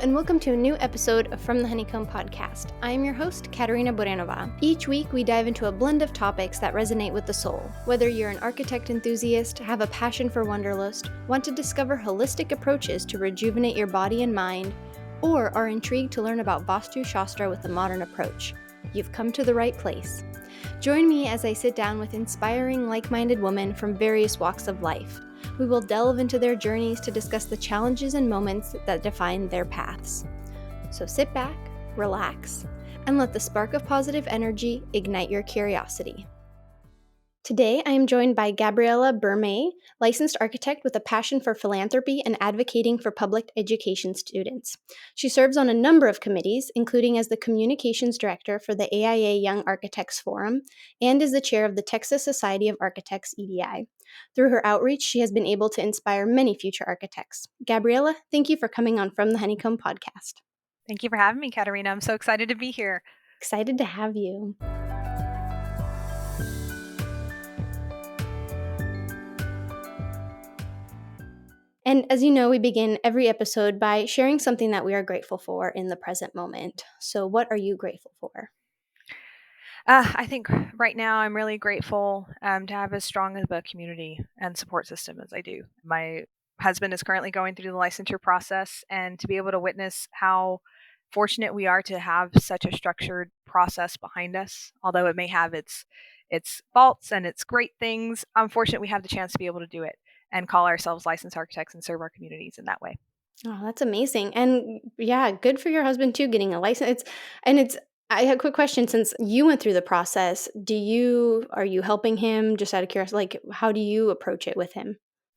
and welcome to a new episode of From the Honeycomb podcast. I am your host, Katerina and Each week, we dive into a blend of topics that resonate with the soul. Whether you're an architect enthusiast, have a passion for Wanderlust, want to discover holistic approaches to rejuvenate your body and mind, or are intrigued to learn about Vastu Shastra with a modern approach, you've come to the right place. Join me as I sit down with inspiring, like-minded women from various walks of life. We will delve into their journeys to discuss the challenges and moments that define their paths. So sit back, relax, and let the spark of positive energy ignite your curiosity. Today, I am joined by Gabriella Burmay, licensed architect with a passion for philanthropy and advocating for public education students. She serves on a number of committees, including as the communications director for the AIA Young Architects Forum and is the chair of the Texas Society of Architects EDI. Through her outreach, she has been able to inspire many future architects. Gabriella, thank you for coming on From the Honeycomb podcast. Thank you for having me, Katerina. I'm so excited to be here. Excited to have you. And as you know, we begin every episode by sharing something that we are grateful for in the present moment. So what are you grateful for? I think right now I'm really grateful to have as strong of a community and support system as I do. My husband is currently going through the licensure process, and to be able to witness how fortunate we are to have such a structured process behind us, although it may have its faults and its great things, I'm fortunate we have the chance to be able to do it and call ourselves licensed architects and serve our communities in that way. Oh, that's amazing. And yeah, good for your husband too, getting a license. I have a quick question. Since you went through the process, are you helping him just out of curiosity? Like, how do you approach it with him?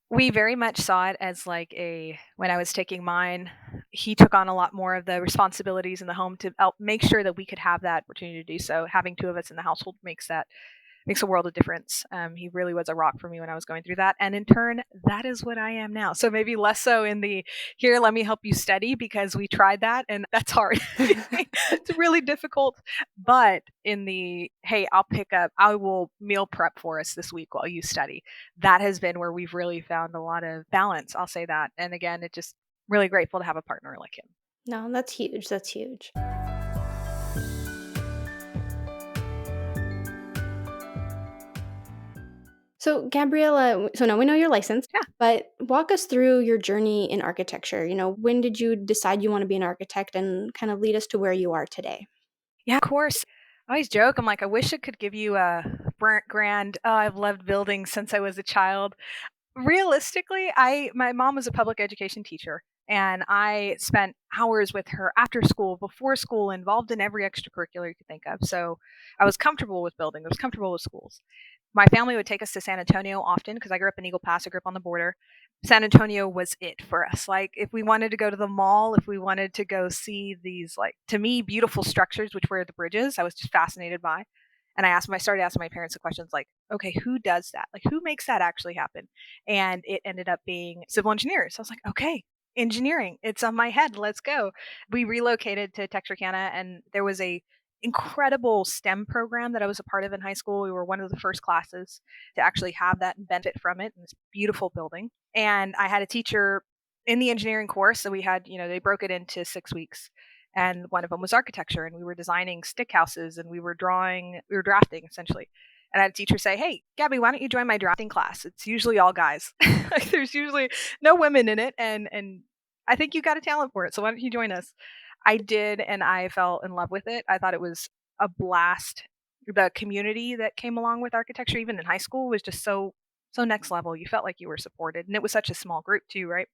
We very much saw it as when I was taking mine, he took on a lot more of the responsibilities in the home to help make sure that we could have that opportunity to do so. Having two of us in the household makes a world of difference. He really was a rock for me when I was going through that. And in turn, that is what I am now. So maybe less so in the here, let me help you study, because we tried that and that's hard. It's really difficult. But in the, hey, I will meal prep for us this week while you study. That has been where we've really found a lot of balance. I'll say that. And again, it just really grateful to have a partner like him. No, that's huge. That's huge. So, Gabriella, now we know you're licensed, Yeah. but walk us through your journey in architecture. When did you decide you want to be an architect, and kind of lead us to where you are today? Yeah, of course. I always joke. I'm like, I wish I could give you a grand, oh, I've loved buildings since I was a child. Realistically, my mom was a public education teacher, and I spent hours with her after school, before school, involved in every extracurricular you could think of. So I was comfortable with building. I was comfortable with schools. My family would take us to San Antonio often because I grew up in Eagle Pass. I grew up on the border. San Antonio was it for us. Like, if we wanted to go to the mall, if we wanted to go see these, like, to me, beautiful structures, which were the bridges, I was just fascinated by. And I started asking my parents the questions like, okay, who does that? Like, who makes that actually happen? And it ended up being civil engineers. So I was like, okay, engineering, it's on my head. Let's go. We relocated to Texarkana, and there was a incredible STEM program that I was a part of in high school. We were one of the first classes to actually have that and benefit from it in this beautiful building. And I had a teacher in the engineering course. So we had, they broke it into 6 weeks. And one of them was architecture, and we were designing stick houses, and we were drafting essentially. And I had a teacher say, hey, Gabby, why don't you join my drafting class? It's usually all guys. Like, there's usually no women in it. And I think you got a talent for it. So why don't you join us? I did, and I fell in love with it. I thought it was a blast. The community that came along with architecture, even in high school, was just so next level. You felt like you were supported, and it was such a small group too, right?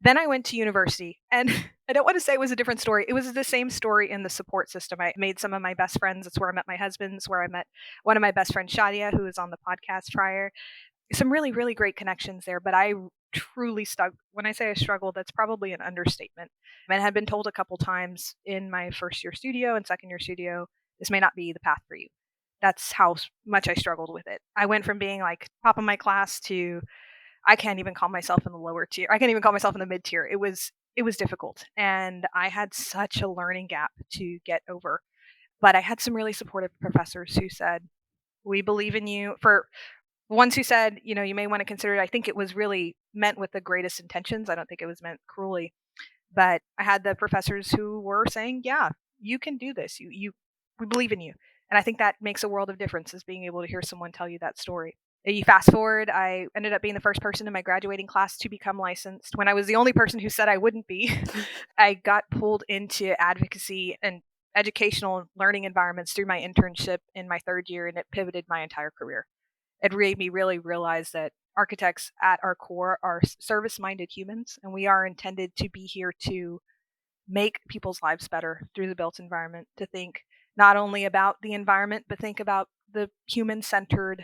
Then I went to university, and I don't want to say it was a different story. It was the same story in the support system. I made some of my best friends. It's where I met my husband. It's where I met one of my best friends, Shadia, who was on the podcast prior. Some really, really great connections there, but I truly stuck. When I say I struggled, that's probably an understatement. And I had been told a couple times in my first year studio and second year studio, this may not be the path for you. That's how much I struggled with it. I went from being like top of my class to I can't even call myself in the lower tier. I can't even call myself in the mid tier. It was difficult, and I had such a learning gap to get over. But I had some really supportive professors who said, "We believe in you." For ones who said, you may want to consider it. I think it was really meant with the greatest intentions. I don't think it was meant cruelly. But I had the professors who were saying, yeah, you can do this. We believe in you. And I think that makes a world of difference, is being able to hear someone tell you that story. You fast forward, I ended up being the first person in my graduating class to become licensed when I was the only person who said I wouldn't be. I got pulled into advocacy and educational learning environments through my internship in my third year, and it pivoted my entire career. It made me really realize that architects at our core are service minded humans, and we are intended to be here to make people's lives better through the built environment, to think not only about the environment, but think about the human centered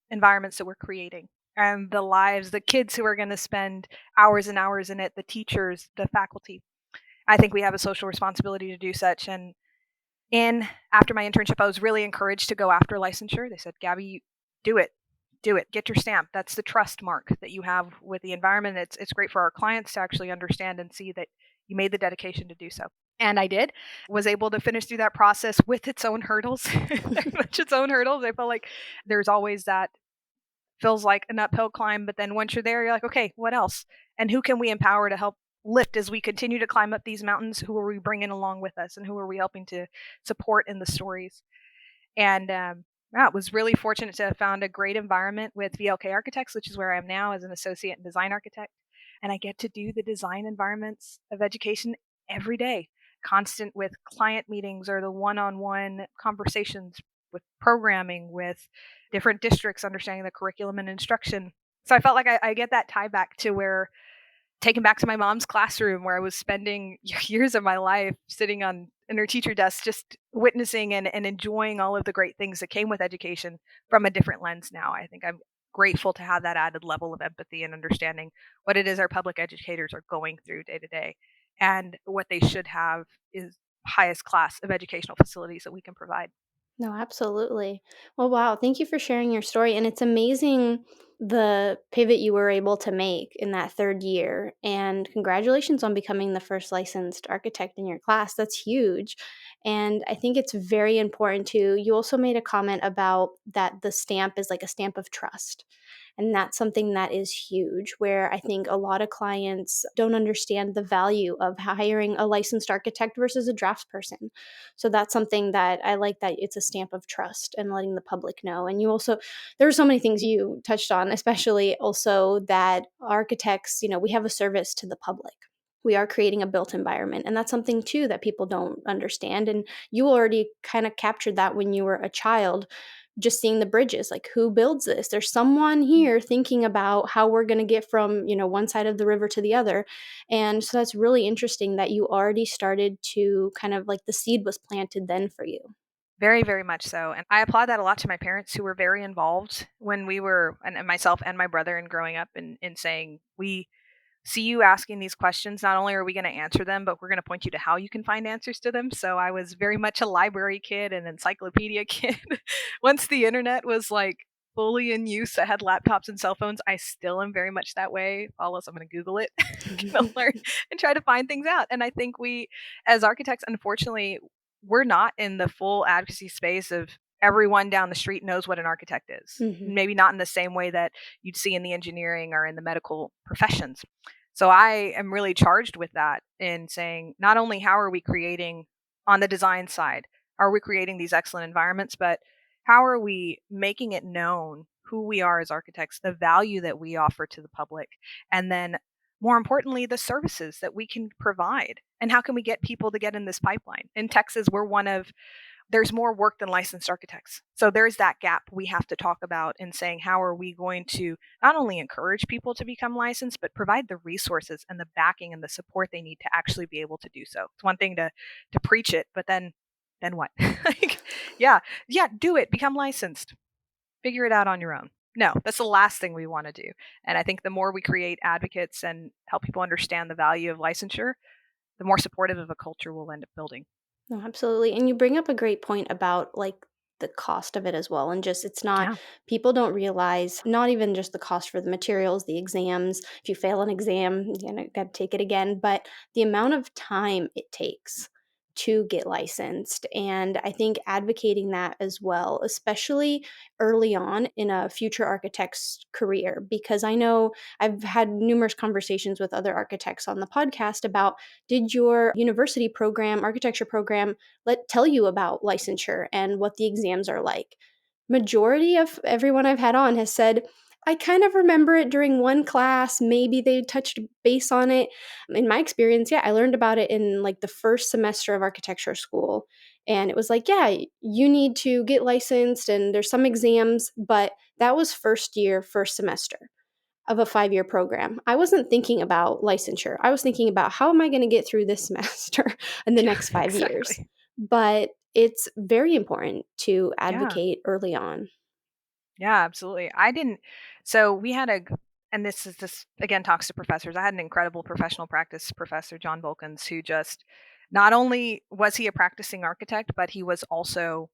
environments that we're creating and the lives, the kids who are going to spend hours and hours in it, the teachers, the faculty. I think we have a social responsibility to do such. And after my internship, I was really encouraged to go after licensure. They said, Gabby, do it. Do it. Get your stamp. That's the trust mark that you have with the environment. It's great for our clients to actually understand and see that you made the dedication to do so. And I did. Was able to finish through that process with its own hurdles, very much its own hurdles. I felt like there's always that, feels like an uphill climb, but then once you're there, you're like, okay, what else? And who can we empower to help lift as we continue to climb up these mountains? Who are we bringing along with us, and who are we helping to support in the stories? And yeah, was really fortunate to have found a great environment with VLK Architects, which is where I am now as an associate and design architect. And I get to do the design environments of education every day, constant with client meetings or the one-on-one conversations with programming, with different districts, understanding the curriculum and instruction. So I felt like I get that tie back to where, taken back to my mom's classroom, where I was spending years of my life sitting in her teacher desk, just witnessing and enjoying all of the great things that came with education from a different lens now. I think I'm grateful to have that added level of empathy and understanding what it is our public educators are going through day to day, and what they should have is highest class of educational facilities that we can provide. No, absolutely. Well, wow. Thank you for sharing your story. And it's amazing the pivot you were able to make in that third year. And congratulations on becoming the first licensed architect in your class. That's huge. And I think it's very important too. You also made a comment about that the stamp is like a stamp of trust. And that's something that is huge, where I think a lot of clients don't understand the value of hiring a licensed architect versus a draftsperson. So that's something that I like, that it's a stamp of trust and letting the public know. And you also, there are so many things you touched on, especially also that architects, we have a service to the public. We are creating a built environment. And that's something too that people don't understand. And you already kind of captured that when you were a child, just seeing the bridges, like, who builds this? There's someone here thinking about how we're going to get from, one side of the river to the other. And so that's really interesting that you already started to kind of, like, the seed was planted then for you. Very, very much so. And I applaud that a lot to my parents, who were very involved when we were, and myself and my brother, and growing up, and saying, we see you asking these questions. Not only are we going to answer them, but we're going to point you to how you can find answers to them. So I was very much a library kid, an encyclopedia kid. Once the internet was like fully in use, I had laptops and cell phones. I still am very much that way. Follow us, I'm going to Google it, going to learn and try to find things out. And I think we, as architects, unfortunately, we're not in the full advocacy space of everyone down the street knows what an architect is. Hmm. Maybe not in the same way that you'd see in the engineering or in the medical professions. So I am really charged with that, in saying, not only how are we creating on the design side, are we creating these excellent environments, but how are we making it known who we are as architects, the value that we offer to the public, and then more importantly, the services that we can provide, and how can we get people to get in this pipeline. In Texas, we're one of, there's more work than licensed architects. So there's that gap we have to talk about in saying, how are we going to not only encourage people to become licensed, but provide the resources and the backing and the support they need to actually be able to do so. It's one thing to preach it, but then what? Like, yeah, yeah, do it, become licensed, figure it out on your own. No, that's the last thing we want to do. And I think the more we create advocates and help people understand the value of licensure, the more supportive of a culture we'll end up building. No, absolutely. And you bring up a great point about, like, the cost of it as well. And just, it's not, Yeah. people don't realize, not even just the cost for the materials, the exams. If you fail an exam, got to take it again. But the amount of time it takes to get licensed. And I think advocating that as well, especially early on in a future architect's career, because I know I've had numerous conversations with other architects on the podcast about, did your university program, architecture program, tell you about licensure and what the exams are like? Majority of everyone I've had on has said, I kind of remember it during one class. Maybe they touched base on it. In my experience, yeah, I learned about it in like the first semester of architecture school. And it was like, yeah, you need to get licensed and there's some exams, but that was first year, first semester of a 5-year program. I wasn't thinking about licensure. I was thinking about, how am I going to get through this semester and the Yeah, next 5 years? exactly. But it's very important to Yeah. advocate early on. Yeah, absolutely. I didn't. So we had and this again talks to professors. I had an incredible professional practice professor, John Volkins, who just not only was he a practicing architect, but he was also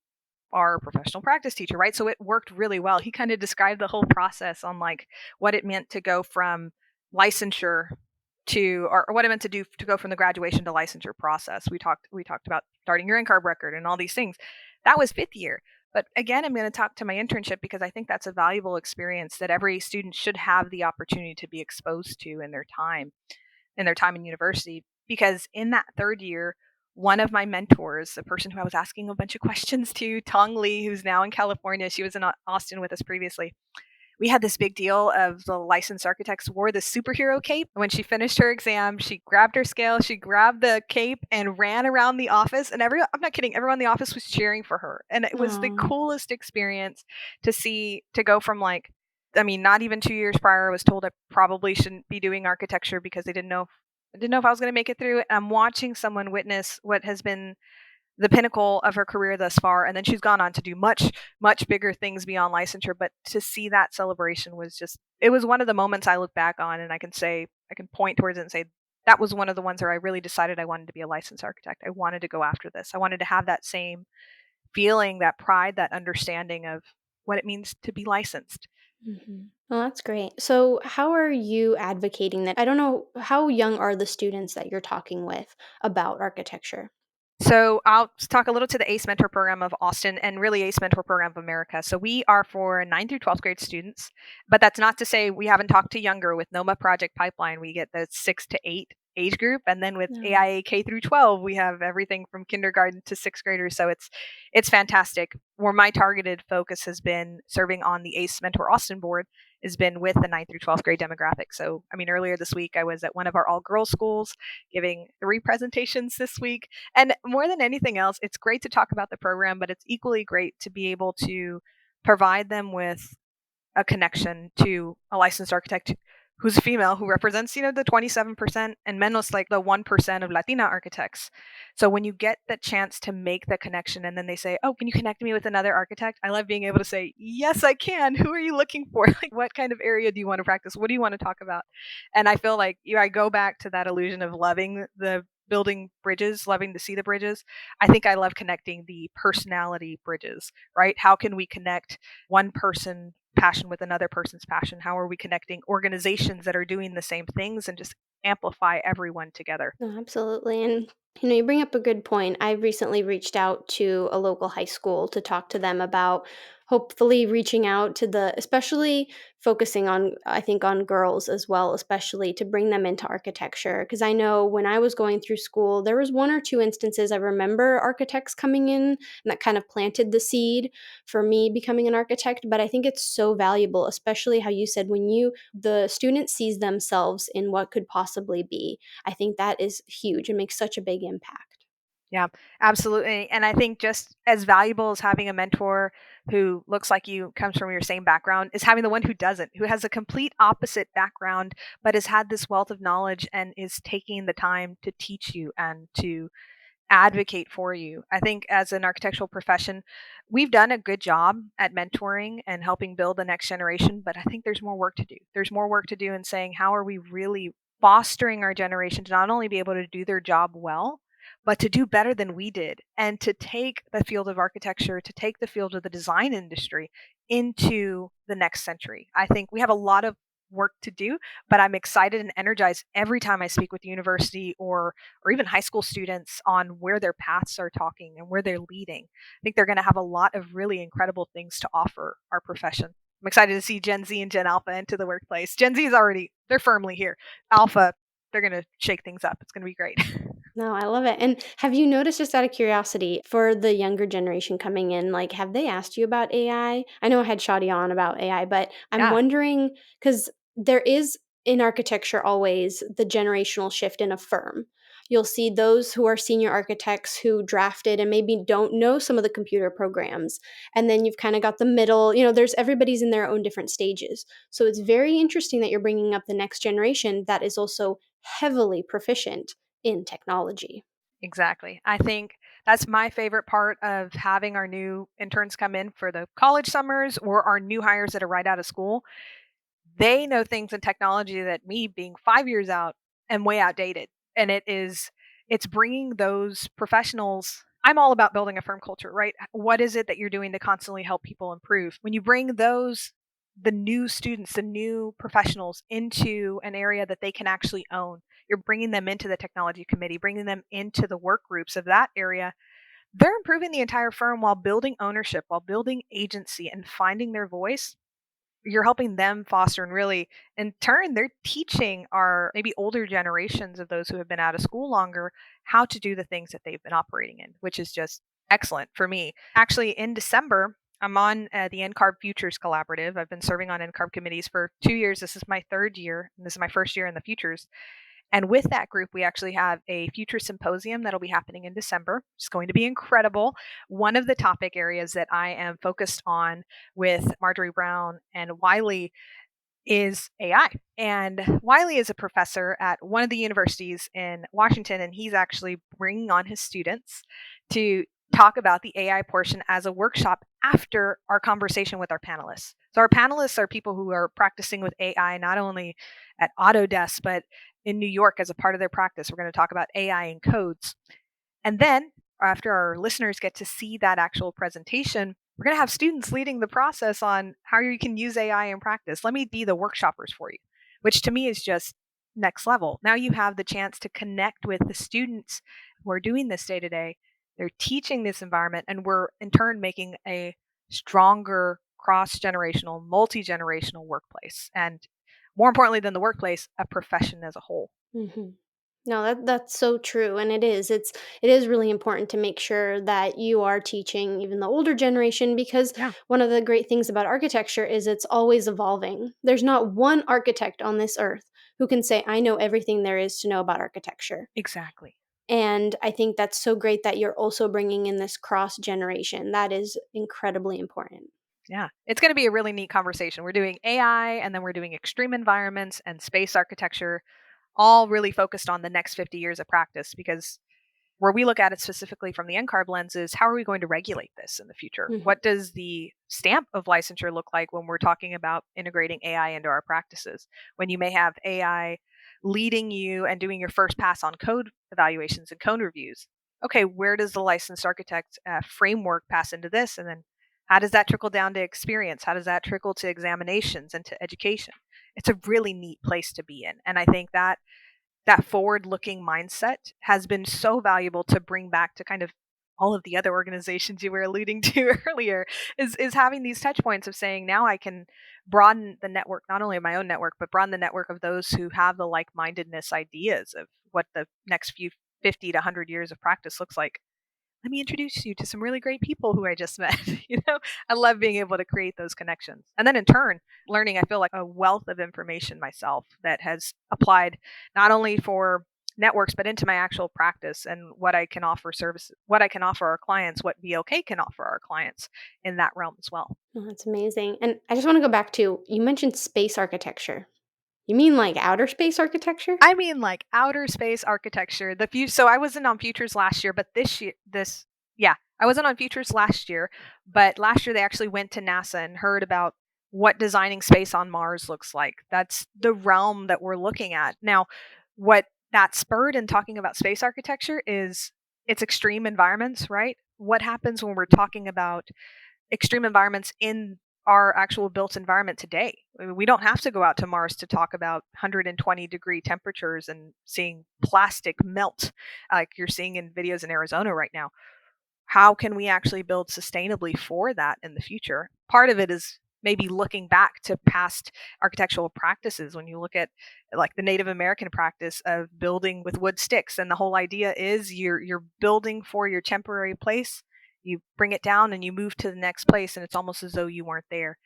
our professional practice teacher, right? So it worked really well. He kind of described the whole process on like what it meant to go from licensure to, or what it meant to do to go from the graduation to licensure process. We talked about starting your NCARB record and all these things. That was fifth year. But again, I'm going to talk to my internship because I think that's a valuable experience that every student should have the opportunity to be exposed to in their time in university. Because in that third year, one of my mentors, the person who I was asking a bunch of questions to, Tong Lee, who's now in California, she was in Austin with us previously. We had this big deal of the licensed architects wore the superhero cape. When she finished her exam, she grabbed her scale, she grabbed the cape and ran around the office. And I'm not kidding, everyone in the office was cheering for her. And it was the Oh, coolest experience to go from like, I mean, not even 2 years prior, I was told I probably shouldn't be doing architecture because I didn't know if I was going to make it through it. I'm watching someone witness what has been the pinnacle of her career thus far, and then she's gone on to do much bigger things beyond licensure. But to see that celebration was just, it was one of the moments I look back on, and I can point towards it and say that was one of the ones where I really decided I wanted to be a licensed architect. I wanted to go after this. I wanted to have that same feeling, that pride, that understanding of what it means to be licensed. well, that's great. So, how are you advocating that? I don't know, how young are the students that you're talking with about architecture? So I'll talk a little to the ACE Mentor program of Austin and really ACE Mentor program of America. So we are for 9th through 12th grade students, but that's not to say we haven't talked to younger. With NOMA Project Pipeline, we get the 6 to 8 age group, and then with No. AIA K through 12, we have everything from kindergarten to sixth graders. So it's fantastic. Where my targeted focus has been serving on the ACE Mentor Austin board has been with the 9th through 12th grade demographic. So I mean, earlier this week I was at one of our all girls schools giving 3 presentations this week. And more than anything else, it's great to talk about the program, but it's equally great to be able to provide them with a connection to a licensed architect who's a female, who represents, the 27% and menos like the 1% of Latina architects. So when you get the chance to make the connection and then they say, oh, can you connect me with another architect? I love being able to say, yes, I can. Who are you looking for? Like, what kind of area do you want to practice? What do you want to talk about? And I feel like I go back to that illusion of loving the building bridges, loving to see the bridges. I think I love connecting the personality bridges, right? How can we connect one person passion with another person's passion? How are we connecting organizations that are doing the same things and just amplify everyone together? No, absolutely. And you bring up a good point. I recently reached out to a local high school to talk to them about hopefully reaching out to especially focusing on, I think, on girls as well, especially to bring them into architecture. Because I know when I was going through school, there was one or two instances I remember architects coming in, and that kind of planted the seed for me becoming an architect. But I think it's so valuable, especially how you said, when the student sees themselves in what could possibly be. I think that is huge and makes such a big impact. Yeah, absolutely. And I think just as valuable as having a mentor who looks like you, comes from your same background, is having the one who doesn't, who has a complete opposite background, but has had this wealth of knowledge and is taking the time to teach you and to advocate for you. I think as an architectural profession, we've done a good job at mentoring and helping build the next generation, but I think there's more work to do. There's more work to do in saying, how are we really fostering our generation to not only be able to do their job well, but to do better than we did, and to take the field of architecture, to take the field of the design industry into the next century. I think we have a lot of work to do, but I'm excited and energized every time I speak with university or even high school students on where their paths are talking and where they're leading. I think they're going to have a lot of really incredible things to offer our profession. I'm excited to see Gen Z and Gen Alpha into the workplace. Gen Z is they're firmly here. Alpha, they're going to shake things up. It's going to be great. No, I love it. And have you noticed, just out of curiosity, for the younger generation coming in, like, have they asked you about AI? I know I had Shadi on about AI, but I'm Yeah, wondering, because there is in architecture always the generational shift in a firm. You'll see those who are senior architects who drafted and maybe don't know some of the computer programs. And then you've kind of got the middle, there's everybody's in their own different stages. So it's very interesting that you're bringing up the next generation that is also heavily proficient in technology. exactly. I think that's my favorite part of having our new interns come in for the college summers or our new hires that are right out of school. They know things in technology that me, being 5 years out, am way outdated. And it's bringing those professionals. I'm all about building a firm culture, right? What is it that you're doing to constantly help people improve? When you bring the new students, the new professionals into an area that they can actually own, you're bringing them into the technology committee, bringing them into the work groups of that area. They're improving the entire firm while building ownership, while building agency and finding their voice. You're helping them foster, and really in turn they're teaching our maybe older generations of those who have been out of school longer how to do the things that they've been operating in, which is just excellent for me. Actually, in December, I'm on the NCARB Futures Collaborative. I've been serving on NCARB committees for 2 years. This is my third year, and this is my first year in the Futures. And with that group, we actually have a future symposium that'll be happening in December. It's going to be incredible. One of the topic areas that I am focused on with Marjorie Brown and Wiley is AI. And Wiley is a professor at one of the universities in Washington, and he's actually bringing on his students to talk about the AI portion as a workshop after our conversation with our panelists. So our panelists are people who are practicing with AI not only at Autodesk, but in New York as a part of their practice. We're going to talk about AI and codes. And then after our listeners get to see that actual presentation, we're going to have students leading the process on how you can use AI in practice. Let me be the workshoppers for you, which to me is just next level. Now you have the chance to connect with the students who are doing this day to day. They're teaching this environment, and we're in turn making a stronger cross generational, multi generational workplace. And more importantly than the workplace, a profession as a whole. hmm No, that's so true, and it is really important to make sure that you are teaching even the older generation, because Yeah, one of the great things about architecture is it's always evolving. There's not one architect on this earth who can say, I know everything there is to know about architecture. exactly. And I think that's so great that you're also bringing in this cross generation. That is incredibly important. Yeah, it's going to be a really neat conversation. We're doing AI, and then we're doing extreme environments and space architecture, all really focused on the next 50 years of practice. Because where we look at it specifically from the NCARB lens is, how are we going to regulate this in the future? Mhm. What does the stamp of licensure look like when we're talking about integrating AI into our practices? When you may have AI leading you and doing your first pass on code evaluations and code reviews. Okay, where does the licensed architect framework pass into this? And then how does that trickle down to experience? How does that trickle to examinations and to education? It's a really neat place to be in. And I think that forward looking mindset has been so valuable to bring back to kind of all of the other organizations you were alluding to earlier, is having these touch points of saying, now I can broaden the network, not only of my own network, but broaden the network of those who have the like-mindedness ideas of what the next few 50 to 100 years of practice looks like. Let me introduce you to some really great people who I just met. I love being able to create those connections. And then in turn, learning, I feel like a wealth of information myself that has applied not only for networks, but into my actual practice and what I can offer services, what I can offer our clients, what BOK can offer our clients in that realm as well. Oh, that's amazing. And I just want to go back to, you mentioned space architecture. You mean like outer space architecture? I mean, like outer space architecture. So I wasn't on Futures last year, but yeah, I wasn't on Futures last year, but last year they actually went to NASA and heard about what designing space on Mars looks like. That's the realm that we're looking at. Now, what that spurred in talking about space architecture is it's extreme environments, right? What happens when we're talking about extreme environments in our actual built environment today. I mean, we don't have to go out to Mars to talk about 120-degree temperatures and seeing plastic melt like you're seeing in videos in Arizona right now. How can we actually build sustainably for that in the future? Part of it is maybe looking back to past architectural practices. When you look at like the Native American practice of building with wood sticks, and the whole idea is you're building for your temporary place, you bring it down and you move to the next place, and it's almost as though you weren't there,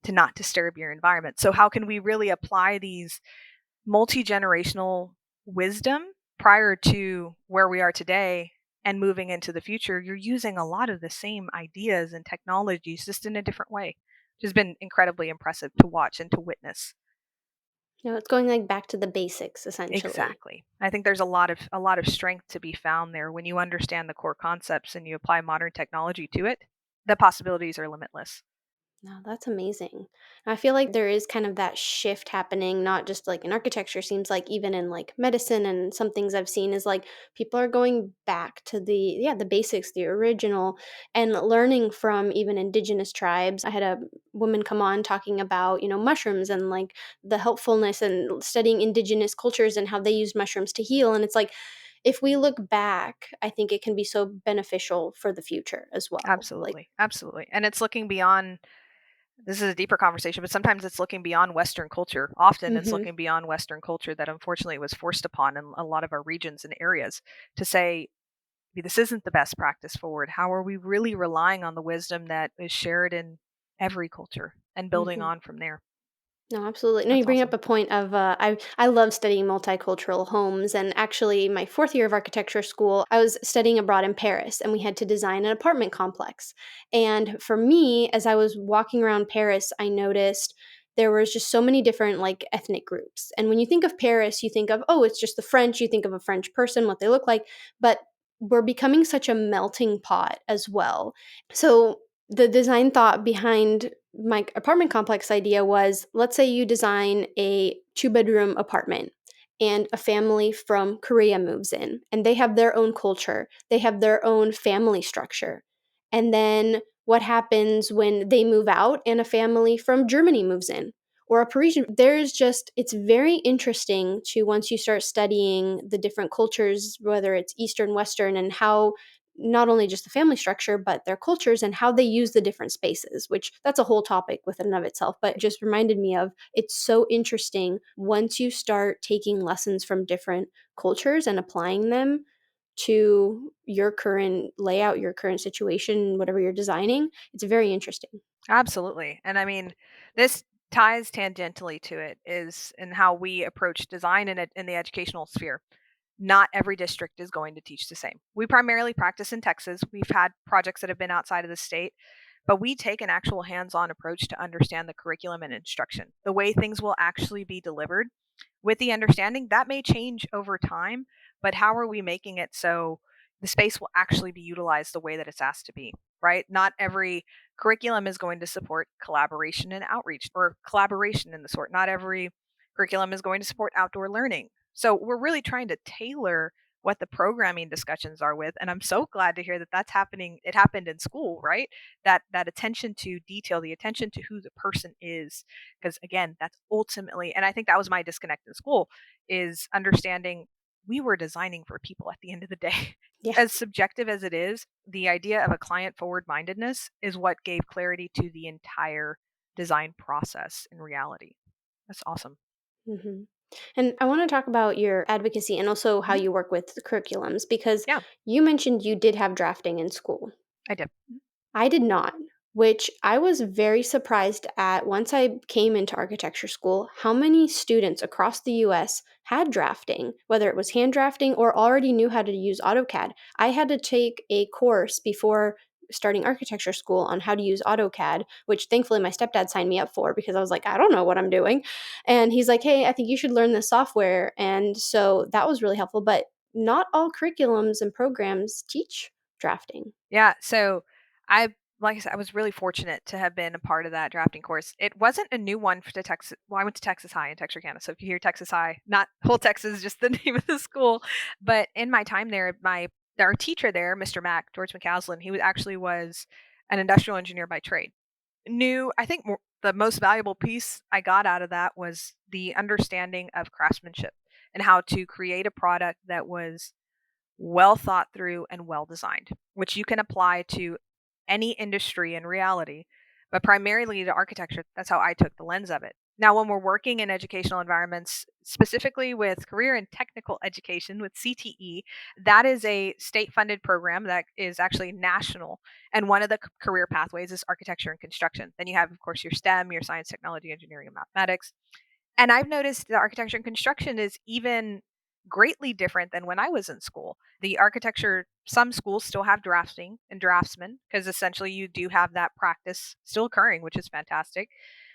to not disturb your environment. So how can we really apply these multi-generational wisdom prior to where we are today and moving into the future? You're using a lot of the same ideas and technologies, just in a different way, which has been incredibly impressive to watch and to witness. It's going like back to the basics essentially. Exactly. I think there's a lot of strength to be found there when you understand the core concepts and you apply modern technology to it. The possibilities are limitless. No, that's amazing. I feel like there is kind of that shift happening, not just like in architecture, seems like even in like medicine and some things I've seen is like people are going back to the basics, the original, and learning from even indigenous tribes. I had a woman come on talking about, mushrooms and like the helpfulness and studying indigenous cultures and how they use mushrooms to heal. And it's like if we look back, I think it can be so beneficial for the future as well. Like, Absolutely. Absolutely. And it's looking beyond. This is a deeper conversation, but sometimes it's looking beyond Western culture. Often it's mhm, looking beyond Western culture that unfortunately was forced upon in a lot of our regions and areas, to say, this isn't the best practice forward. How are we really relying on the wisdom that is shared in every culture and building mhm. on from there? No, absolutely. No, you That's bring up awesome. a point of I love studying multicultural homes, and actually, my fourth year of architecture school, I was studying abroad in Paris, and we had to design an apartment complex. And for me, as I was walking around Paris, I noticed there was just so many different like ethnic groups. And when you think of Paris, you think of it's just the French. You think of a French person, what they look like, but we're becoming such a melting pot as well. So the design thought behind my apartment complex idea was, let's say you design a two-bedroom apartment and a family from Korea moves in and they have their own culture, they have their own family structure. And then what happens when they move out and a family from Germany moves in or a Parisian? There's just, it's very interesting to once you start studying the different cultures, whether it's Eastern, Western, and how not only just the family structure, but their cultures and how they use the different spaces, which that's a whole topic within and of itself. But it just reminded me of it's so interesting once you start taking lessons from different cultures and applying them to your current layout, your current situation, whatever you're designing. It's very interesting. Absolutely. And I mean, this ties tangentially to it is in how we approach design in the educational sphere. Not every district is going to teach the same. We primarily practice in Texas. We've had projects that have been outside of the state, but we take an actual hands on approach to understand the curriculum and instruction, the way things will actually be delivered, with the understanding that may change over time, but how are we making it so the space will actually be utilized the way that it's asked to be, right? Not every curriculum is going to support collaboration and outreach or collaboration in the sort. Not every curriculum is going to support outdoor learning. So we're really trying to tailor what the programming discussions are with, and I'm so glad to hear that that's happening. It happened in school, right? That attention to detail, the attention to who the person is, because again, that's ultimately, and I think that was my disconnect in school, is understanding we were designing for people at the end of the day. Yeah. As subjective as it is, the idea of a client forward mindedness is what gave clarity to the entire design process in reality. That's awesome. hmm And I want to talk about your advocacy and also how Mhm. you work with the curriculums because Yeah, you mentioned you did have drafting in school. I did. I did not, which I was very surprised at once I came into architecture school how many students across the US had drafting, whether it was hand drafting or already knew how to use AutoCAD. I had to take a course before starting architecture school on how to use AutoCAD, which thankfully my stepdad signed me up for because I was like, I don't know what I'm doing. And he's like, hey, I think you should learn this software. And so that was really helpful. But not all curriculums and programs teach drafting. Yeah, so I like I said, I was really fortunate to have been a part of that drafting course. It wasn't a new one for the Texas. Well, I went to Texas High in Texarkana, so if you hear Texas High, not whole Texas, just the name of the school. But in my time there, my our teacher there, Mr. Mack, George McCaslin, he was actually was an industrial engineer by trade. I think the most valuable piece I got out of that was the understanding of craftsmanship and how to create a product that was well thought through and well designed, which you can apply to any industry in reality, but primarily to architecture. That's how I took the lens of it. Now, when we're working in educational environments, specifically with career and technical education with CTE, that is a state funded program that is actually national. And one of the career pathways is architecture and construction. Then you have, of course, your STEM, your science, technology, engineering, and mathematics. And I've noticed that architecture and construction is even greatly different than when I was in school. The architecture, some schools still have drafting and draftsmen because essentially you do have that practice still occurring, which is fantastic.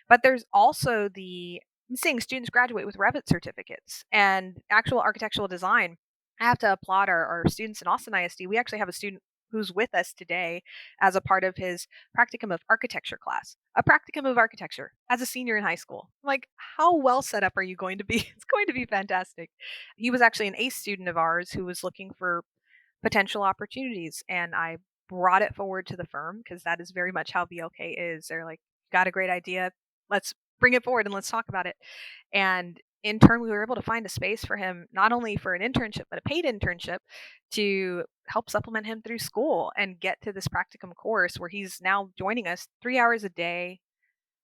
But there's also I'm seeing students graduate with Revit certificates and actual architectural design. I have to applaud our students in Austin ISD. We actually have a student who's with us today as a part of his practicum of architecture class. A practicum of architecture as a senior in high school. Like, how well set up are you going to be? It's going to be fantastic. He was actually an ACE student of ours who was looking for potential opportunities, and I brought it forward to the firm because that is very much how BLK is. They're like, got a great idea, let's bring it forward and let's talk about it. And in turn, we were able to find a space for him, not only for an internship, but a paid internship to help supplement him through school and get to this practicum course where he's now joining us 3 hours a day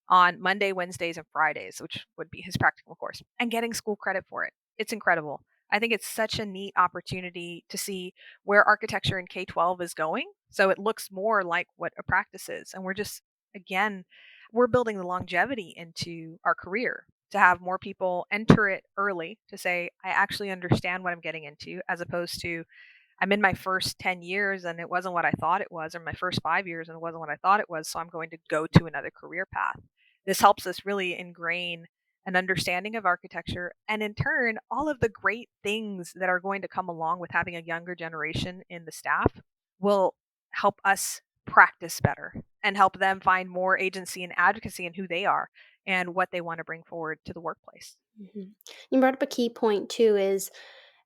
on Monday, Wednesdays, and Fridays, which would be his practical course, and getting school credit for it. It's incredible. I think it's such a neat opportunity to see where architecture in K 12 is going. So it looks more like what a practice is. And again, we're building the longevity into our career to have more people enter it early to say, I actually understand what I'm getting into, as opposed to I'm in my first 10 years and it wasn't what I thought it was, or my first 5 years and it wasn't what I thought it was. So I'm going to go to another career path. This helps us really ingrain an understanding of architecture and, in turn, all of the great things that are going to come along with having a younger generation in the staff will help us practice better and help them find more agency and advocacy in who they are and what they want to bring forward to the workplace. Mhm. You brought up a key point too is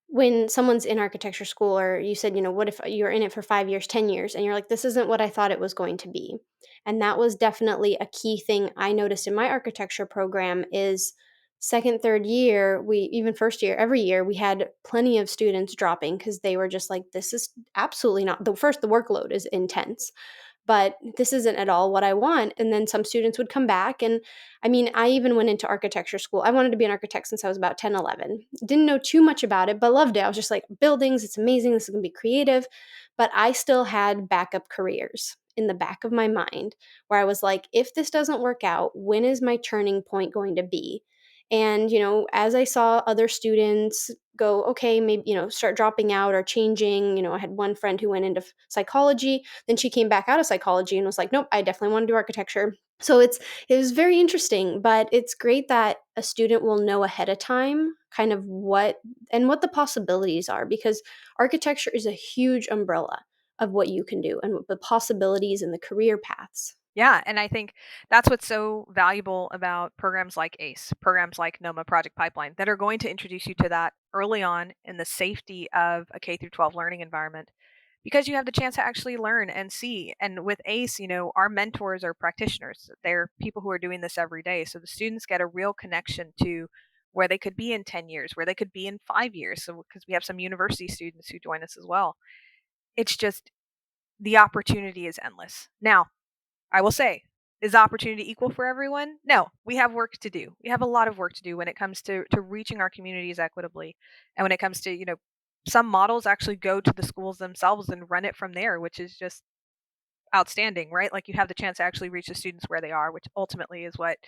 when someone's in architecture school, or you said, what if you're in it for 5 years, 10 years, and you're like, this isn't what I thought it was going to be. And that was definitely a key thing I noticed in my architecture program is second, third year, even first year, every year, we had plenty of students dropping because they were just like, this is absolutely not the workload is intense, but this isn't at all what I want. And then some students would come back. And I mean, I even went into architecture school. I wanted to be an architect since I was about 10, 11. Didn't know too much about it, but loved it. I was just like, buildings, it's amazing. This is going to be creative. But I still had backup careers in the back of my mind where I was like, if this doesn't work out, when is my turning point going to be? And, as I saw other students go, okay, maybe, start dropping out or changing, I had one friend who went into psychology, then she came back out of psychology and was like, nope, I definitely want to do architecture. So it was very interesting, but it's great that a student will know ahead of time kind of what the possibilities are, because architecture is a huge umbrella of what you can do and the possibilities and the career paths. Yeah, and I think that's what's so valuable about programs like ACE, programs like NOMA Project Pipeline, that are going to introduce you to that early on in the safety of a K through 12 learning environment, because you have the chance to actually learn and see. And with ACE, our mentors are practitioners. They're people who are doing this every day. So the students get a real connection to where they could be in 10 years, where they could be in 5 years. So because we have some university students who join us as well. It's just the opportunity is endless. Now, I will say, is opportunity equal for everyone? No, we have work to do. We have a lot of work to do when it comes to reaching our communities equitably. And when it comes to, some models actually go to the schools themselves and run it from there, which is just outstanding, right? Like, you have the chance to actually reach the students where they are, which ultimately is what,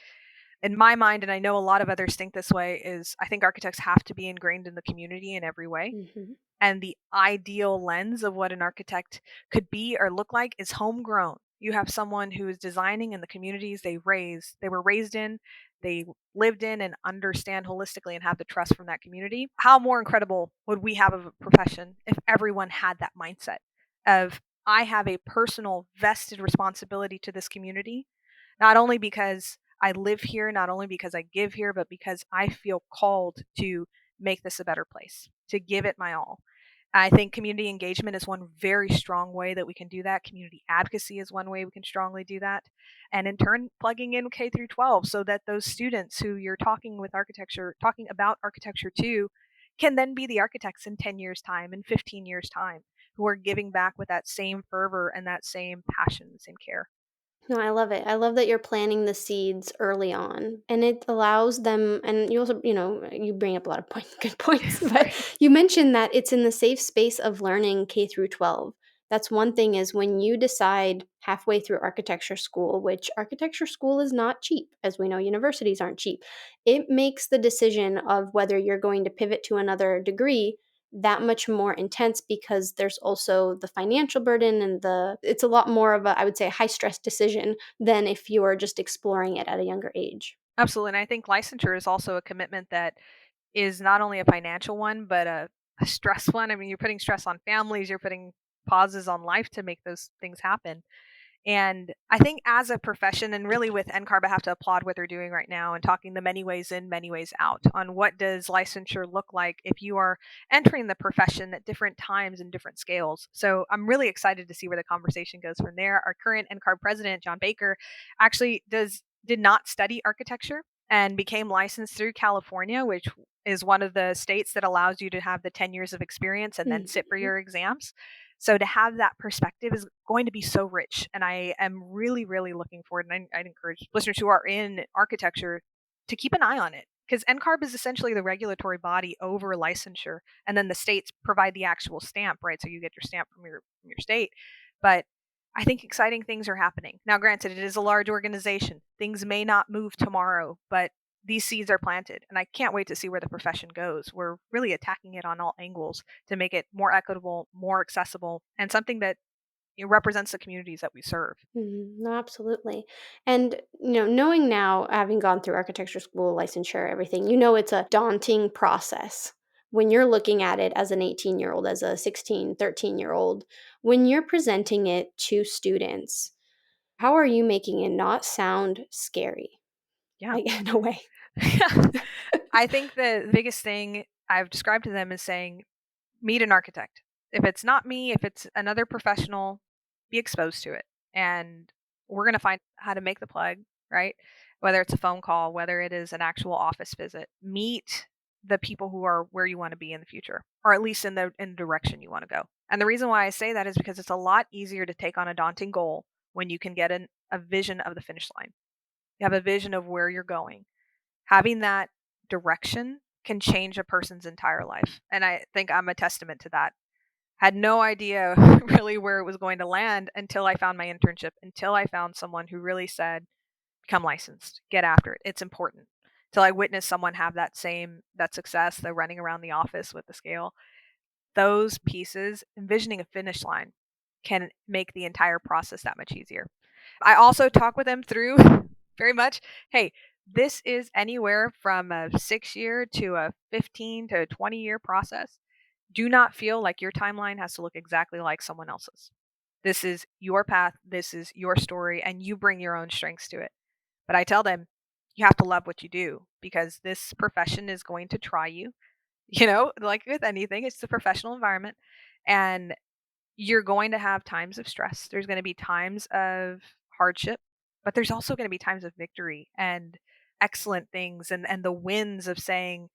in my mind, and I know a lot of others think this way, is I think architects have to be ingrained in the community in every way. Mm-hmm. And the ideal lens of what an architect could be or look like is homegrown. You have someone who is designing in the communities they were raised in, they lived in, and understand holistically and have the trust from that community. How more incredible would we have of a profession if everyone had that mindset of, I have a personal vested responsibility to this community, not only because I live here, not only because I give here, but because I feel called to make this a better place, to give it my all. I think community engagement is one very strong way that we can do that. Community advocacy is one way we can strongly do that. And in turn, plugging in K through 12 so that those students who you're talking about architecture to, can then be the architects in 10 years' time, in 15 years' time, who are giving back with that same fervor and that same passion, the same care. No, I love it. I love that you're planting the seeds early on, and it allows them. And you also, you bring up a lot of good points, but Right. you mentioned that it's in the safe space of learning K through 12. That's one thing is when you decide halfway through architecture school, which architecture school is not cheap, as we know, universities aren't cheap. It makes the decision of whether you're going to pivot to another degree that much more intense because there's also the financial burden and it's a lot more of a, I would say, high stress decision than if you are just exploring it at a younger age. Absolutely. And I think licensure is also a commitment that is not only a financial one, but a stress one. I mean, you're putting stress on families, you're putting pauses on life to make those things happen. And I think as a profession, and really with NCARB, I have to applaud what they're doing right now and talking the many ways in, many ways out on what does licensure look like if you are entering the profession at different times and different scales. So I'm really excited to see where the conversation goes from there. Our current NCARB president, John Baker, actually did not study architecture and became licensed through California, which is one of the states that allows you to have the 10 years of experience and then sit for Mhm. your exams. So to have that perspective is going to be so rich. And I am really, really looking forward. And I'd encourage listeners who are in architecture to keep an eye on it. Because NCARB is essentially the regulatory body over licensure. And then the states provide the actual stamp, right? So you get your stamp from your state. But I think exciting things are happening. Now, granted, it is a large organization. Things may not move tomorrow, but these seeds are planted. And I can't wait to see where the profession goes. We're really attacking it on all angles to make it more equitable, more accessible, and something that represents the communities that we serve. Mhm. No, absolutely. And, knowing now, having gone through architecture school, licensure, everything, it's a daunting process when you're looking at it as an 18-year-old, as a 16, 13-year-old. When you're presenting it to students, how are you making it not sound scary? Yeah. Like, in a way. I think the biggest thing I've described to them is saying, meet an architect. If it's not me, if it's another professional, be exposed to it. And we're going to find how to make the plug, right? Whether it's a phone call, whether it is an actual office visit, meet the people who are where you want to be in the future, or at least in the direction you want to go. And the reason why I say that is because it's a lot easier to take on a daunting goal when you can get a vision of the finish line. You have a vision of where you're going. Having that direction can change a person's entire life. And I think I'm a testament to that. Had no idea really where it was going to land until I found my internship, until I found someone who really said, become licensed, get after it. It's important. Till I witnessed someone have that success, the running around the office with the scale. Those pieces, envisioning a finish line, can make the entire process that much easier. I also talk with them through very much, hey, this is anywhere from a 6 year to a 15 to a 20-year process. Do not feel like your timeline has to look exactly like someone else's. This is your path, this is your story, and you bring your own strengths to it. But I tell them, you have to love what you do because this profession is going to try you. Like with anything, it's the professional environment. And you're going to have times of stress. There's going to be times of hardship, but there's also going to be times of victory and excellent things and the wins of saying,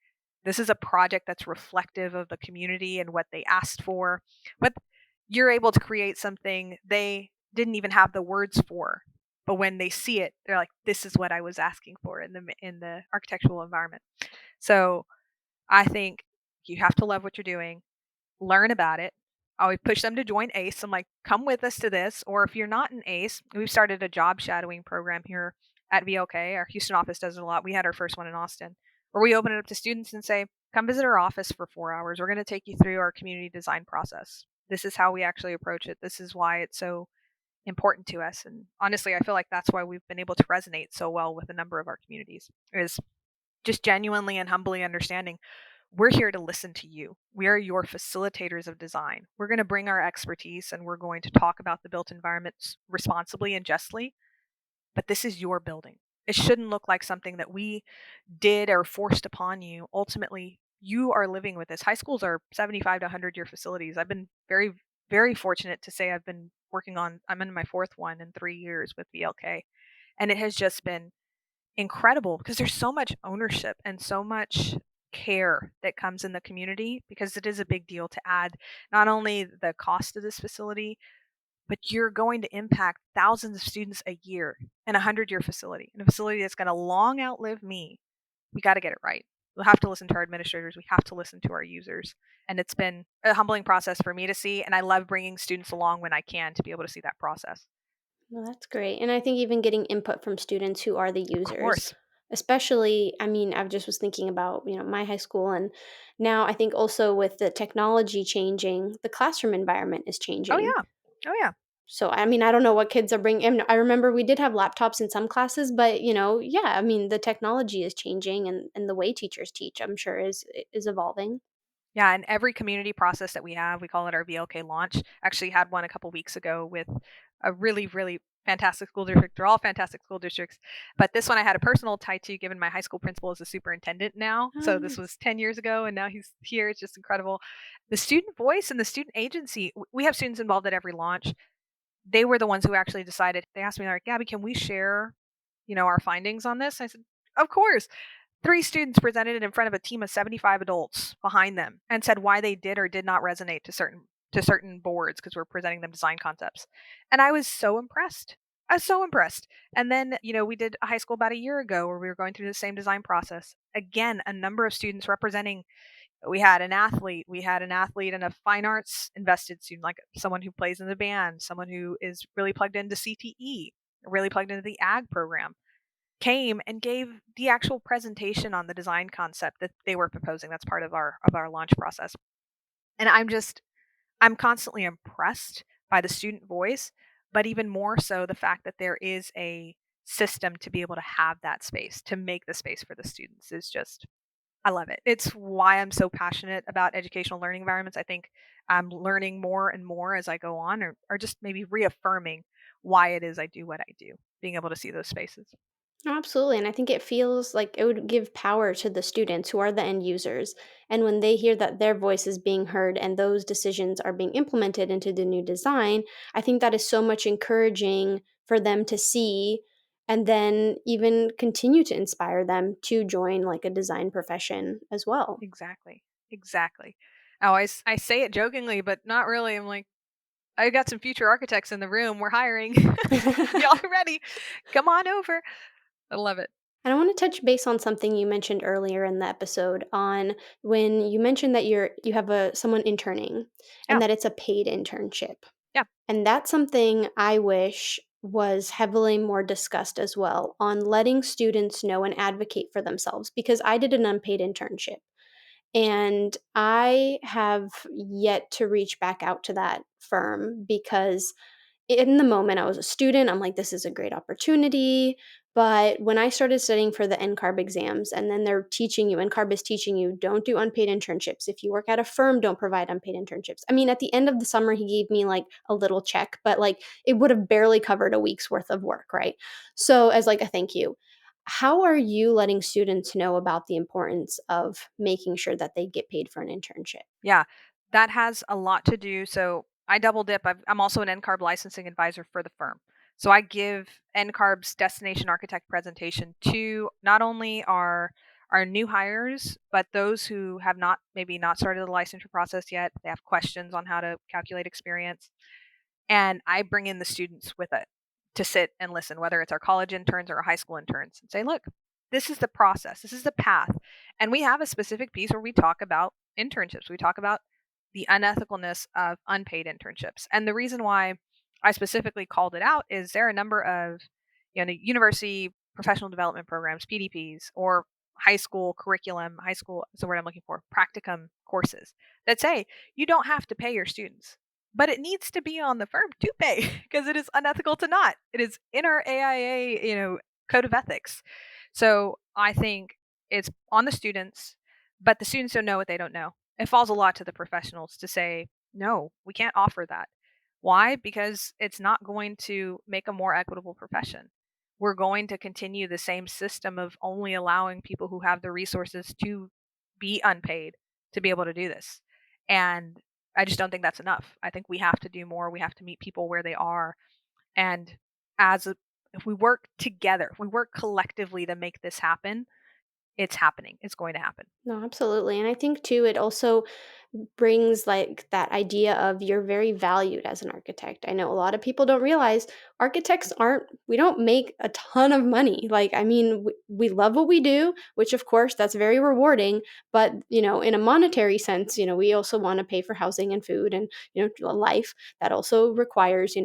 this is a project that's reflective of the community and what they asked for. But you're able to create something they didn't even have the words for. But when they see it, they're like, this is what I was asking for in the architectural environment. So I think you have to love what you're doing, learn about it. I always push them to join ACE. I'm like, come with us to this. Or if you're not an ACE, we've started a job shadowing program here at VLK. Our Houston office does it a lot. We had our first one in Austin, where we open it up to students and say, come visit our office for 4 hours. We're going to take you through our community design process. This is how we actually approach it. This is why it's so important to us. And honestly, I feel like that's why we've been able to resonate so well with a number of our communities, is just genuinely and humbly understanding we're here to listen to you. We are your facilitators of design. We're going to bring our expertise and we're going to talk about the built environment responsibly and justly, but this is your building. It shouldn't look like something that we did or forced upon you. Ultimately, you are living with this. High schools are 75 to 100-year facilities. I've been very, very fortunate to say I'm in my fourth one in 3 years with VLK. And it has just been incredible because there's so much ownership and so much care that comes in the community, because it is a big deal to add not only the cost of this facility, but you're going to impact thousands of students a year in a 100-year facility, in a facility that's going to long outlive me. We got to get it right. We'll have to listen to our administrators. We have to listen to our users. And it's been a humbling process for me to see. And I love bringing students along when I can to be able to see that process. Well, that's great. And I think even getting input from students who are the Of users, course. especially, I mean, I just was thinking about, my high school, and now I think also with the technology changing, the classroom environment is Oh, changing. yeah. Oh, yeah. So, I mean, I don't know what kids are bringing. I remember we did have laptops in some classes, but yeah, I mean, the technology is changing, and the way teachers teach, I'm sure, is evolving. Yeah, and every community process that we have, we call it our VLK launch. Actually had one a couple weeks ago with a really, really fantastic school district. They're all fantastic school districts. But this one I had a personal tie to, given my high school principal is a superintendent now. Oh, So this nice. was 10 years ago and now he's here. It's just incredible. The student voice and the student agency, we have students involved at every launch. They were the ones who actually decided. They asked me, they're like, Gabby, can we share, our findings on this? I said, of course. Three students presented it in front of a team of 75 adults behind them and said why they did or did not resonate to certain boards, because we're presenting them design concepts. And I was so impressed. I was so impressed. And then, we did a high school about a year ago where we were going through the same design process. Again, a number of students representing. We had an athlete and a fine arts invested student, like someone who plays in the band, someone who is really plugged into CTE, really plugged into the ag program, came and gave the actual presentation on the design concept that they were proposing. That's part of our launch process. And I'm constantly impressed by the student voice, but even more so the fact that there is a system to be able to have that space, to make the space for the students is just, I love it. It's why I'm so passionate about educational learning environments. I think I'm learning more and more as I go on, or just maybe reaffirming why it is I do what I do, being able to see those spaces. Oh, absolutely. And I think it feels like it would give power to the students who are the end users. And when they hear that their voice is being heard and those decisions are being implemented into the new design, I think that is so much encouraging for them to see, and then even continue to inspire them to join like a design profession as well. Exactly. Exactly. Oh, I say it jokingly, but not really. I'm like, I got some future architects in the room. We're hiring. Y'all ready? Come on over. I love it. And I want to touch base on something you mentioned earlier in the episode, on when you mentioned that you have a someone interning Yeah. and that it's a paid internship. Yeah. And that's something I wish was heavily more discussed as well, on letting students know and advocate for themselves, because I did an unpaid internship and I have yet to reach back out to that firm, because in the moment I was a student, I'm like, this is a great opportunity. But when I started studying for the NCARB exams, and then they're teaching you, NCARB is teaching you, don't do unpaid internships. If you work at a firm, don't provide unpaid internships. I mean, at the end of the summer, he gave me like a little check, but like it would have barely covered a week's worth of work, right? So, as like a thank you, how are you letting students know about the importance of making sure that they get paid for an internship? Yeah. That has a lot to do. So I double dip. I'm also an NCARB licensing advisor for the firm. So I give NCARB's destination architect presentation to not only our new hires, but those who have maybe not started the licensure process yet. They have questions on how to calculate experience. And I bring in the students with it to sit and listen, whether it's our college interns or our high school interns, and say, look, this is the process, this is the path. And we have a specific piece where we talk about internships. We talk about the unethicalness of unpaid internships. And the reason why I specifically called it out is there are a number of the university professional development programs, PDPs, or high school curriculum, high school is the word I'm looking for, practicum courses that say you don't have to pay your students, but it needs to be on the firm to pay because it is unethical to not. It is in our AIA, code of ethics. So I think it's on the students, but the students don't know what they don't know. It falls a lot to the professionals to say, no, we can't offer that. Why? Because it's not going to make a more equitable profession. We're going to continue the same system of only allowing people who have the resources to be unpaid to be able to do this. And I just don't think that's enough. I think we have to do more. We have to meet people where they are. And if we work together, if we work collectively to make this happen, it's happening. It's going to happen. No, absolutely. And I think too, it also brings like that idea of you're very valued as an architect. I know a lot of people don't realize architects we don't make a ton of money. Like, I mean, we love what we do, which of course that's very rewarding. But, in a monetary sense, we also want to pay for housing and food and, life that also requires,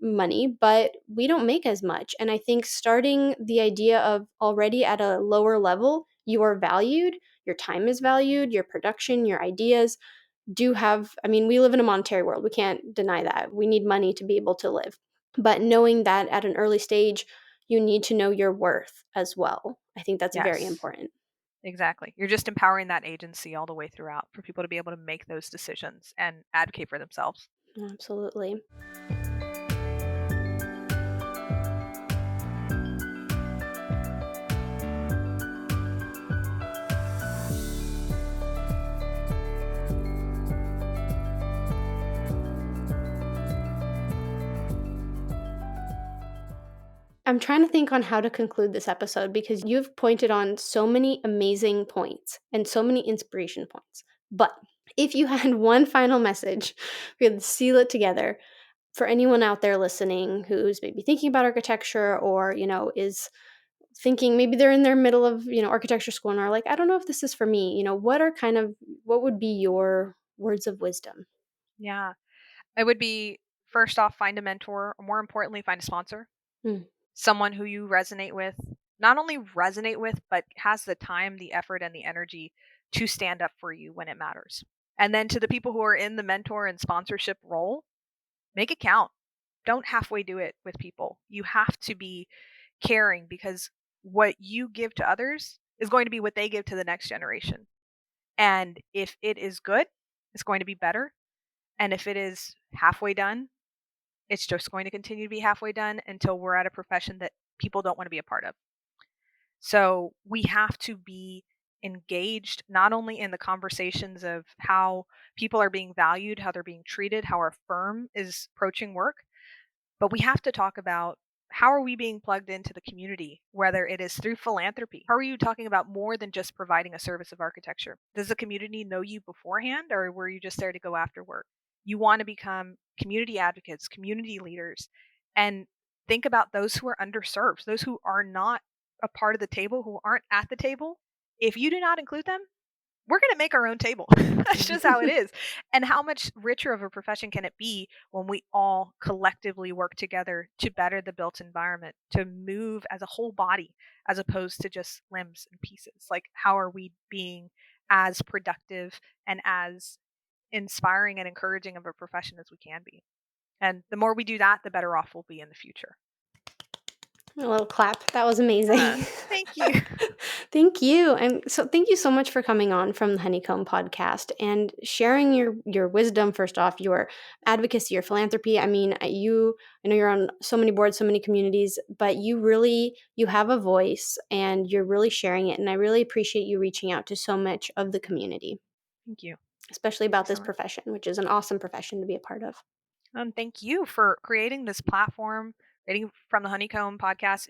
money, but we don't make as much. And I think starting the idea of already at a lower level, you are valued, your time is valued, your production, your ideas we live in a monetary world. We can't deny that. We need money to be able to live. But knowing that at an early stage, you need to know your worth as well. I think that's very Yes, important. exactly. You're just empowering that agency all the way throughout for people to be able to make those decisions and advocate for themselves. Absolutely. I'm trying to think on how to conclude this episode because you've pointed on so many amazing points and so many inspiration points. But if you had one final message, we could seal it together for anyone out there listening who's maybe thinking about architecture or, is thinking maybe they're in their middle of, architecture school and are like, I don't know if this is for me. What would be your words of wisdom? Yeah. It would be, first off, find a mentor, or more importantly, find a sponsor. Mm. Someone who you resonate with, not only resonate with, but has the time, the effort, and the energy to stand up for you when it matters. And then to the people who are in the mentor and sponsorship role, make it count. Don't halfway do it with people. You have to be caring, because what you give to others is going to be what they give to the next generation. And if it is good, it's going to be better. And if it is halfway done, it's just going to continue to be halfway done until we're at a profession that people don't want to be a part of. So we have to be engaged not only in the conversations of how people are being valued, how they're being treated, how our firm is approaching work, but we have to talk about how are we being plugged into the community, whether it is through philanthropy. How are you talking about more than just providing a service of architecture? Does the community know you beforehand, or were you just there to go after work? You want to become community advocates, community leaders, and think about those who are underserved, those who are not a part of the table, who aren't at the table. If you do not include them, we're going to make our own table. That's just how it is. And how much richer of a profession can it be when we all collectively work together to better the built environment, to move as a whole body as opposed to just limbs and pieces? Like, how are we being as productive and as inspiring and encouraging of a profession as we can be? And the more we do that, the better off we'll be in the future. A little clap. That was amazing. Thank you. Thank you. And so thank you so much for coming on from the Honeycomb podcast and sharing your wisdom, first off, your advocacy, your philanthropy. I mean, I know you're on so many boards, so many communities, but you have a voice and you're really sharing it. And I really appreciate you reaching out to so much of the community, Thank you. especially about So this much. profession, which is an awesome profession to be a part of. Thank you for creating this platform, creating from the Honeycomb podcast.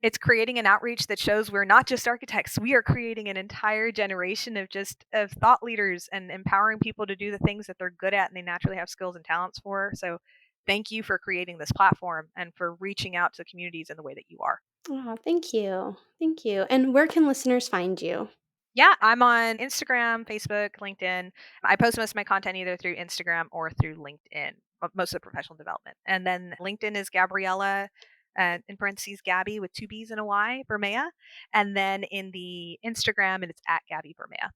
It's creating an outreach that shows we're not just architects. We are creating an entire generation of thought leaders and empowering people to do the things that they're good at and they naturally have skills and talents for. So thank you for creating this platform and for reaching out to communities in the way that you are. Oh, thank you. Thank you. And where can listeners find you? Yeah, I'm on Instagram, Facebook, LinkedIn. I post most of my content either through Instagram or through LinkedIn, most of the professional development. And then LinkedIn is Gabriella, in parentheses, Gabby with two B's and a Y, Bermea. And then in the Instagram, it's at Gabby Bermea.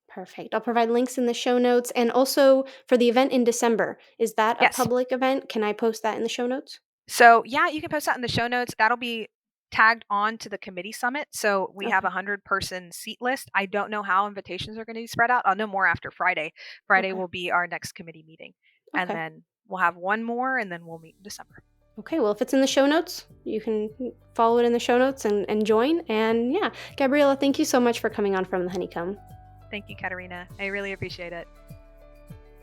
Perfect. I'll provide links in the show notes. And also for the event in December, is that a Yes. public event? Can I post that in the show notes? So yeah, you can post that in the show notes. That'll be tagged on to the committee summit. So we have Okay. 100-person seat list. I don't know how invitations are going to be spread out. I'll know more after Friday. Friday Okay. will be our next committee meeting. And Okay. then we'll have one more and then we'll meet in December. Okay. Well, if it's in the show notes, you can follow it in the show notes and join. And yeah, Gabriella, thank you so much for coming on from the Honeycomb. Thank you, Katerina. I really appreciate it.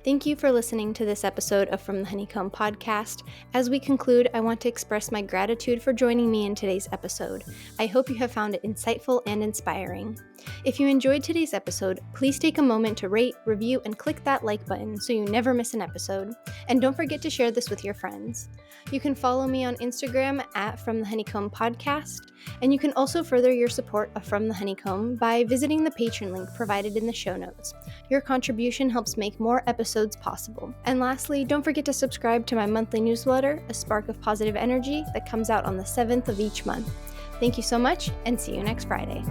Thank you for listening to this episode of From the Honeycomb podcast. As we conclude, I want to express my gratitude for joining me in today's episode. I hope you have found it insightful and inspiring. If you enjoyed today's episode, please take a moment to rate, review, and click that like button so you never miss an episode. And don't forget to share this with your friends. You can follow me on Instagram at From the Honeycomb podcast, and you can also further your support of From the Honeycomb by visiting the Patreon link provided in the show notes. Your contribution helps make more episodes possible. And lastly, don't forget to subscribe to my monthly newsletter, A Spark of Positive Energy, that comes out on the 7th of each month. Thank you so much, and see you next Friday.